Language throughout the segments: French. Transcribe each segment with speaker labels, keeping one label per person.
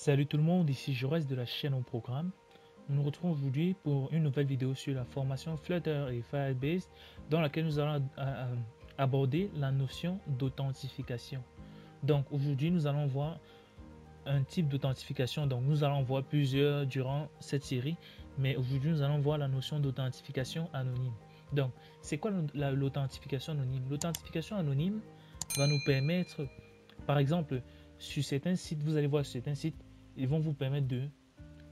Speaker 1: Salut tout le monde, ici Jaurès de la chaîne au programme. Nous nous retrouvons aujourd'hui pour une nouvelle vidéo sur la formation Flutter et Firebase dans laquelle nous allons aborder la notion d'authentification. Donc aujourd'hui nous allons voir un type d'authentification. Donc nous allons voir plusieurs durant cette série, mais aujourd'hui nous allons voir la notion d'authentification anonyme. Donc c'est quoi l'authentification anonyme? L'authentification anonyme va nous permettre, par exemple, sur certains sites, vous allez voir sur certains sites, ils vont vous permettre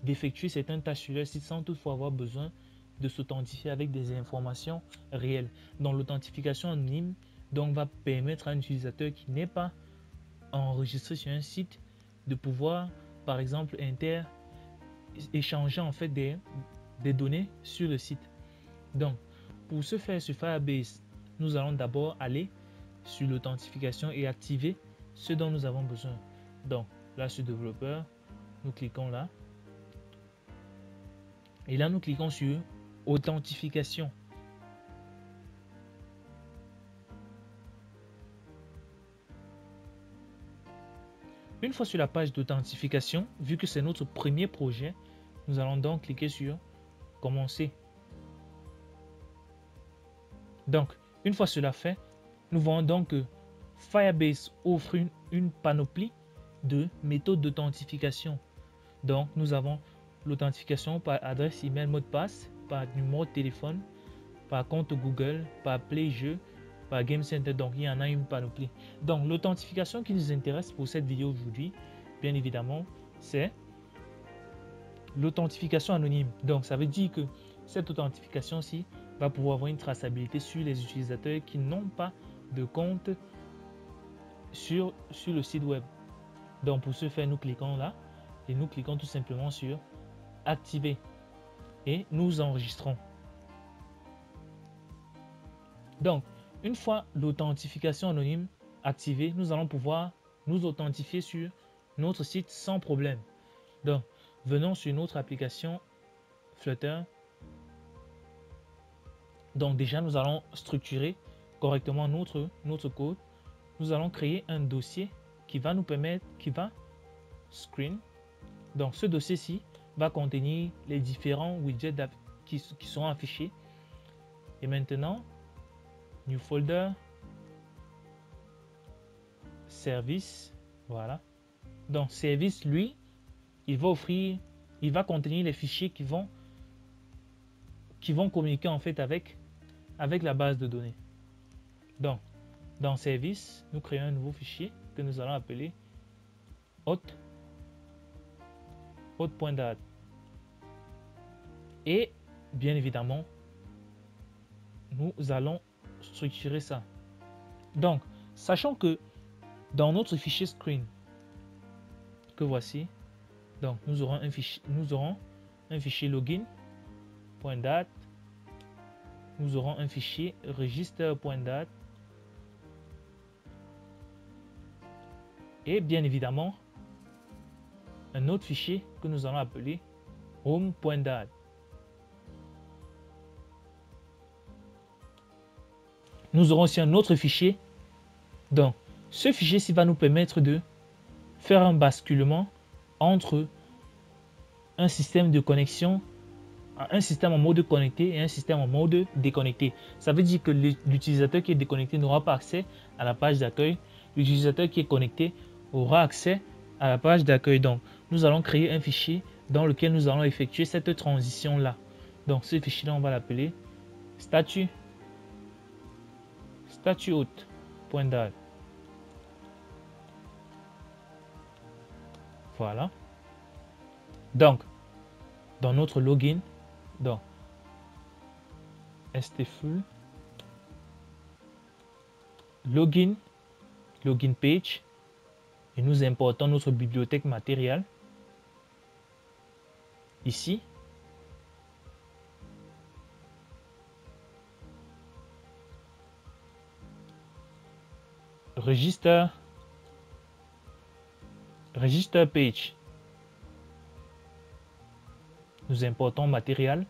Speaker 1: d'effectuer certaines tâches sur leur site sans toutefois avoir besoin de s'authentifier avec des informations réelles. Donc l'authentification anonyme donc, va permettre à un utilisateur qui n'est pas enregistré sur un site de pouvoir, par exemple, échanger en fait des données sur le site. Donc, pour ce faire sur Firebase, nous allons d'abord aller sur l'authentification et activer ce dont nous avons besoin. Donc, là sur développeur, nous cliquons là. Et là, nous cliquons sur authentification. Une fois sur la page d'authentification, vu que c'est notre premier projet, nous allons donc cliquer sur commencer. Donc, une fois cela fait, nous voyons donc que Firebase offre une panoplie de méthodes d'authentification. Donc, nous avons l'authentification par adresse email, mot de passe, par numéro de téléphone, par compte Google, par Play Jeux, par Game Center. Donc, il y en a une panoplie. Donc, l'authentification qui nous intéresse pour cette vidéo aujourd'hui, bien évidemment, c'est l'authentification anonyme. Donc, ça veut dire que cette authentification-ci va pouvoir avoir une traçabilité sur les utilisateurs qui n'ont pas de compte sur le site web. Donc, pour ce faire, nous cliquons là et nous cliquons tout simplement sur activer et nous enregistrons. Donc, une fois l'authentification anonyme activée, nous allons pouvoir nous authentifier sur notre site sans problème. Donc, venons sur notre application Flutter. Donc déjà, nous allons structurer correctement notre code. Nous allons créer un dossier qui va nous permettre, screen. Donc ce dossier-ci va contenir les différents widgets qui seront affichés. Et maintenant, new folder, service, voilà. Donc service, lui, il va contenir les fichiers qui vont communiquer en fait avec la base de données. Donc, dans service, nous créons un nouveau fichier que nous allons appeler hot.dat. Et bien évidemment, nous allons structurer ça. Donc, sachant que dans notre fichier screen que voici, donc nous aurons un fichier login.dat. Nous aurons un fichier register.dat et bien évidemment un autre fichier que nous allons appeler home.dat. Nous aurons aussi un autre fichier. Donc ce fichier-ci va nous permettre de faire un basculement entre un système de connexion, un système en mode connecté et un système en mode déconnecté. Ça veut dire que l'utilisateur qui est déconnecté n'aura pas accès à la page d'accueil. L'utilisateur qui est connecté aura accès à la page d'accueil. Donc, nous allons créer un fichier dans lequel nous allons effectuer cette transition-là. Donc, ce fichier-là, on va l'appeler statut.dat. Voilà. Donc, dans notre login, donc stfull login page et nous importons notre bibliothèque matérielle ici. Register page. Nous importons matériel.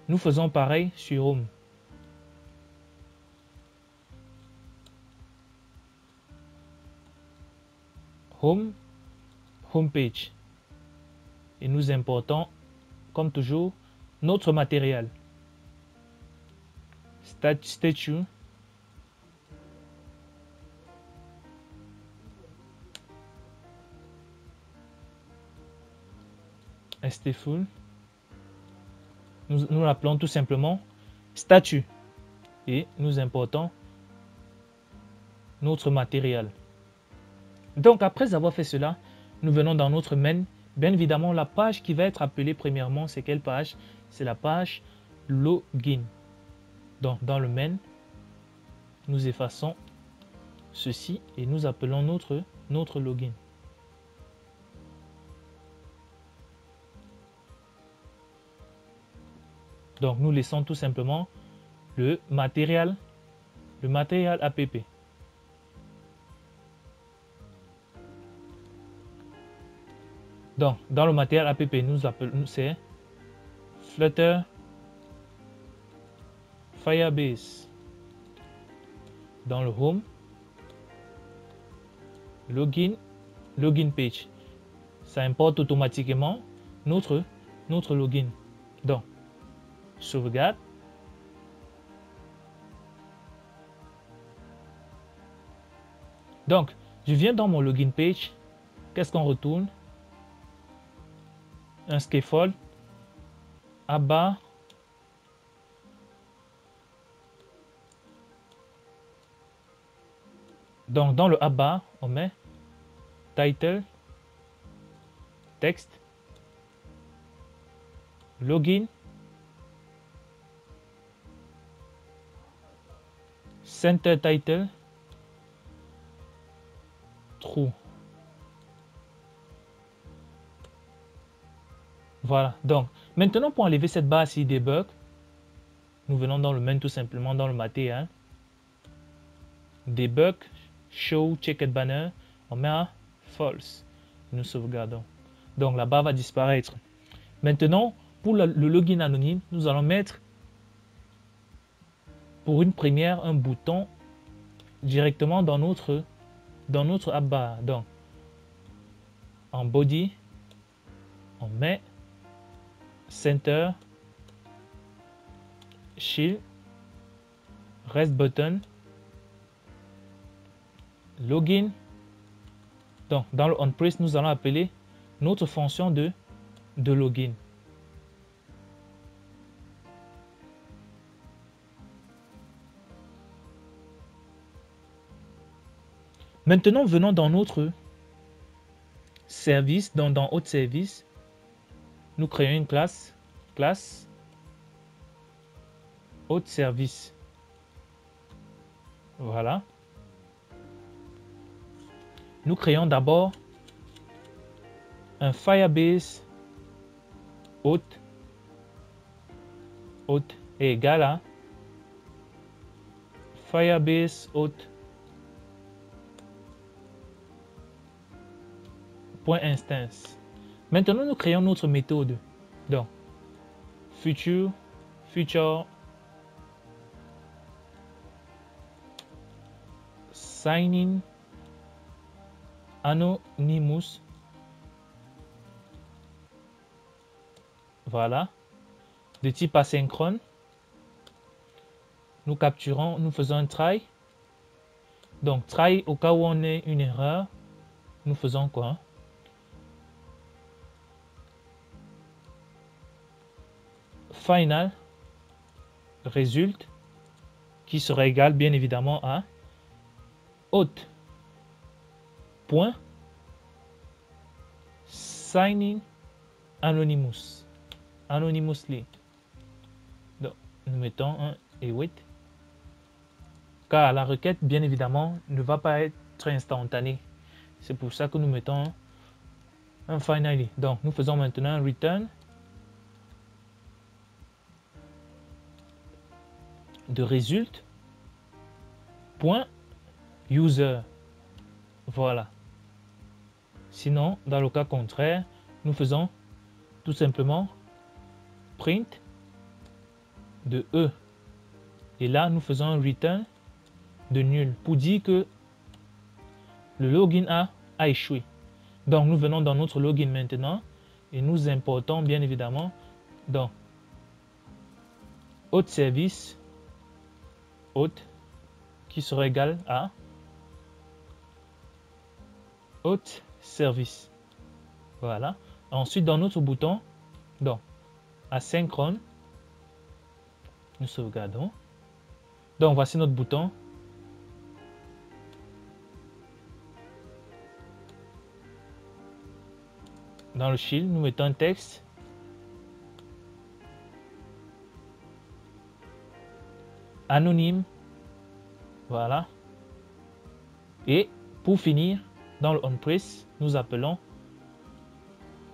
Speaker 1: Nous faisons pareil sur Home. homepage. Et nous importons, comme toujours, notre matériel. Statue. Stateful. Nous l'appelons tout simplement statue. Et nous importons notre matériel. Donc après avoir fait cela, nous venons dans notre main. Bien évidemment, la page qui va être appelée premièrement, c'est quelle page? C'est la page login. Donc dans le main, nous effaçons ceci et nous appelons notre login. Donc nous laissons tout simplement le matériel app. Donc dans le matériel app, nous appelons c'est Flutter Firebase. Dans le home, login page. Ça importe automatiquement notre login. Donc sauvegarde. Donc, je viens dans mon login page. Qu'est-ce qu'on retourne? Un scaffold. App. Donc, dans le app, on met title, texte, login, center title, true. Voilà. Donc, maintenant pour enlever cette barre ici debug, nous venons dans le main tout simplement dans le matériel. Debug, show checked banner, on met à false. Nous sauvegardons. Donc la barre va disparaître. Maintenant, pour le login anonyme, nous allons mettre pour une première un bouton directement dans notre app bar. Donc en body, on met center, shield, rest button, login. Donc dans le on-press, nous allons appeler notre fonction de login. Maintenant, venons dans notre service, dans autre service, nous créons une classe autre service. Voilà. Nous créons d'abord un Firebase hôte est égal à Firebase hôte .instance. Maintenant, nous créons notre méthode. Donc, future sign in anonymous. Voilà. De type asynchrone. Nous capturons, nous faisons un try. Donc, try au cas où on ait une erreur. Nous faisons quoi? Final résulte qui sera égal bien évidemment à hôte point signing anonymously. Donc nous mettons un await car la requête bien évidemment ne va pas être instantanée. C'est pour ça que nous mettons un finally. Donc nous faisons maintenant un return de résulte point user. Voilà. Sinon, dans le cas contraire, nous faisons tout simplement print de E. Et là, nous faisons un return de nul pour dire que le login a échoué. Donc, nous venons dans notre login maintenant et nous importons bien évidemment dans hôte service, hôte qui sera égal à hôte service. Voilà. Ensuite, dans notre bouton, donc asynchrone, nous sauvegardons. Donc, voici notre bouton. Dans le shield, nous mettons un texte. Anonyme. Voilà. Et pour finir, dans le onPress, nous appelons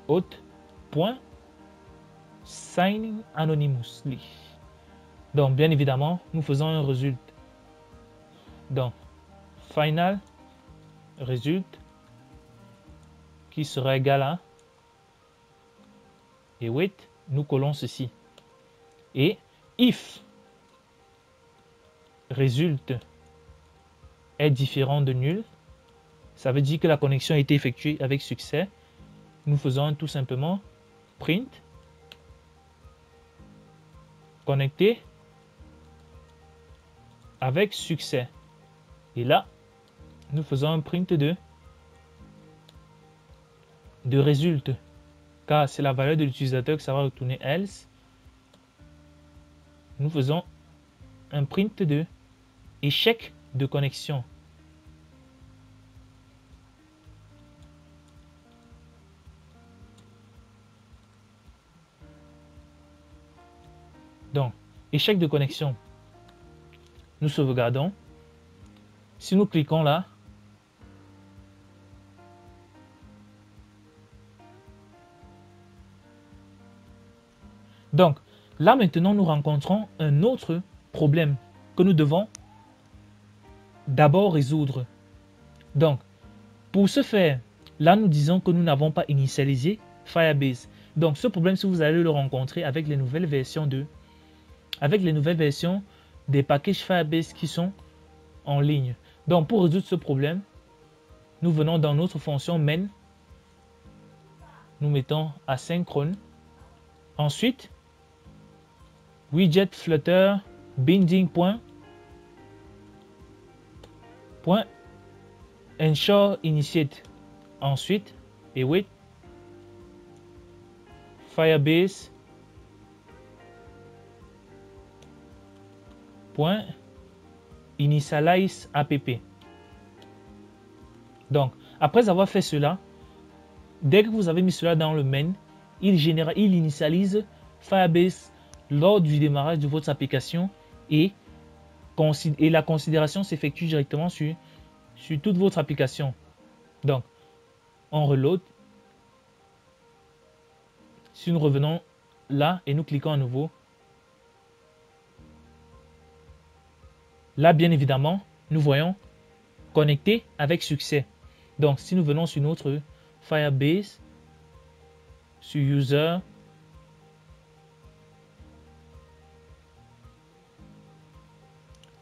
Speaker 1: hôte.sign anonymously. Donc, bien évidemment, nous faisons un résultat. Donc, final result qui sera égal à et wait, nous collons ceci. Et if résulte est différent de nul, ça veut dire que la connexion a été effectuée avec succès. Nous faisons tout simplement print connecté avec succès. Et là, nous faisons un print de résulte, car c'est la valeur de l'utilisateur que ça va retourner else. Nous faisons un print de échec de connexion. Donc, échec de connexion. Nous sauvegardons. Si nous cliquons là, donc là maintenant nous rencontrons un autre problème que nous devons d'abord résoudre. Donc, pour ce faire, là nous disons que nous n'avons pas initialisé Firebase. Donc ce problème, si vous allez le rencontrer avec les nouvelles versions des packages Firebase qui sont en ligne. Donc pour résoudre ce problème, nous venons dans notre fonction main, nous mettons asynchrone. Ensuite, widget flutter binding point ensure initiate. Ensuite, et wait, Firebase point initialize app. Donc, après avoir fait cela, dès que vous avez mis cela dans le main, il initialise Firebase lors du démarrage de votre application et la considération s'effectue directement sur toute votre application. Donc, on reload. Si nous revenons là et nous cliquons à nouveau, là, bien évidemment, nous voyons connecter avec succès. Donc, si nous venons sur notre Firebase, sur User,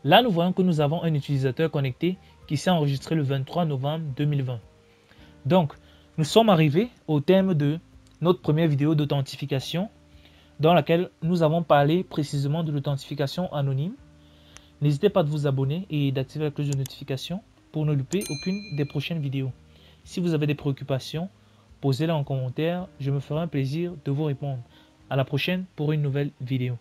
Speaker 1: là, nous voyons que nous avons un utilisateur connecté qui s'est enregistré le 23 novembre 2020. Donc, nous sommes arrivés au terme de notre première vidéo d'authentification dans laquelle nous avons parlé précisément de l'authentification anonyme. N'hésitez pas à vous abonner et d'activer la cloche de notification pour ne louper aucune des prochaines vidéos. Si vous avez des préoccupations, posez-les en commentaire. Je me ferai un plaisir de vous répondre. À la prochaine pour une nouvelle vidéo.